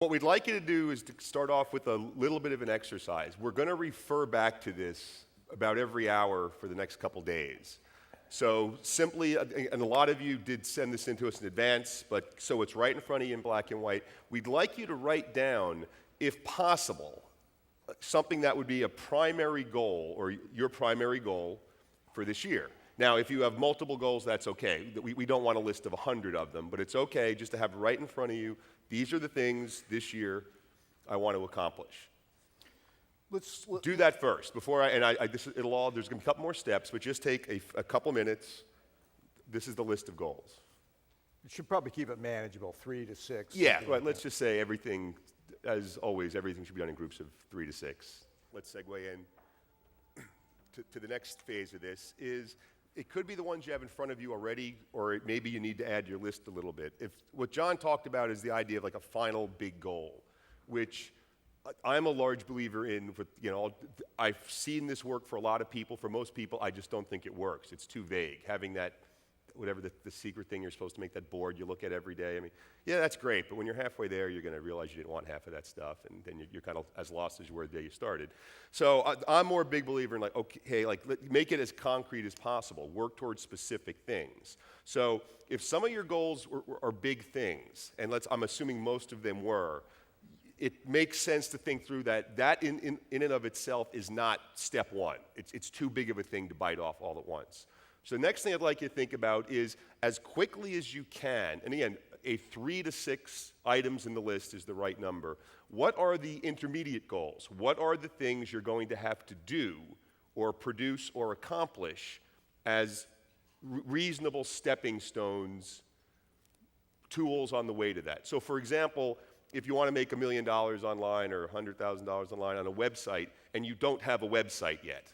What we'd like you to do is to start off with a little bit of an exercise. We're going to refer back to this about every hour for the next couple days. So simply, and a lot of you did send this in to us in advance, but so it's right in front of you in black and white. We'd like you to write down, if possible, something that would be a primary goal or your primary goal for this year. Now, if you have multiple goals, that's okay. We don't want a list of 100 of them, but it's okay just to have right in front of you, these are the things this year I want to accomplish. Do that first before there's going to be a couple more steps, but just take a couple minutes. This is the list of goals. You should probably keep it manageable, 3 to 6. Yeah, right. Let's just say everything, as always, everything should be done in groups of 3 to 6. Let's segue in to the next phase of this. It could be the ones you have in front of you already, or maybe you need to add your list a little bit. What John talked about is the idea of like a final big goal, which I'm a large believer in. I've seen this work for a lot of people. For most people, I just don't think it works. It's too vague. Having that, whatever the secret thing you're supposed to make, that board you look at every day. I mean, yeah, that's great, but when you're halfway there, you're going to realize you didn't want half of that stuff, and then you're kind of as lost as you were the day you started. So I'm more a big believer in make it as concrete as possible. Work towards specific things. So if some of your goals are big things, and I'm assuming most of them were, it makes sense to think through that in and of itself is not step one. It's too big of a thing to bite off all at once. So the next thing I'd like you to think about is, as quickly as you can, and again, 3 to 6 items in the list is the right number. What are the intermediate goals? What are the things you're going to have to do or produce or accomplish as reasonable stepping stones, tools on the way to that? So for example, if you want to make $1 million online or $100,000 online on a website, and you don't have a website yet,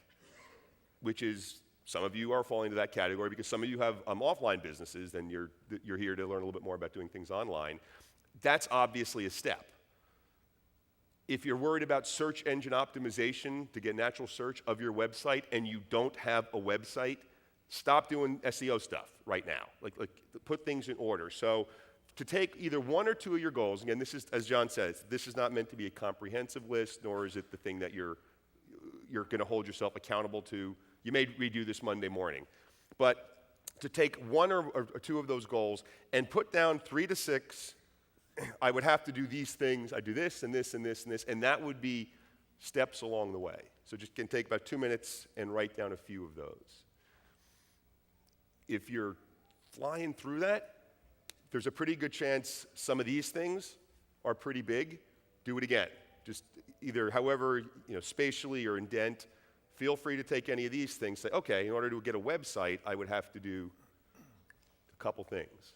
which is, some of you are falling into that category because some of you have offline businesses and you're here to learn a little bit more about doing things online. That's obviously a step. If you're worried about search engine optimization to get natural search of your website and you don't have a website, stop doing SEO stuff right now. Like put things in order. So to take either one or two of your goals, again, this is, as John says, this is not meant to be a comprehensive list, nor is it the thing that you're going to hold yourself accountable to. You may redo this Monday morning. But to take one or two of those goals and put down 3 to 6, I would have to do these things. I do this and this and this and this, and that would be steps along the way. So just can take about 2 minutes and write down a few of those. If you're flying through that, there's a pretty good chance some of these things are pretty big. Do it again. Just either however, spatially or indent. Feel free to take any of these things. Say, okay, in order to get a website, I would have to do a couple things.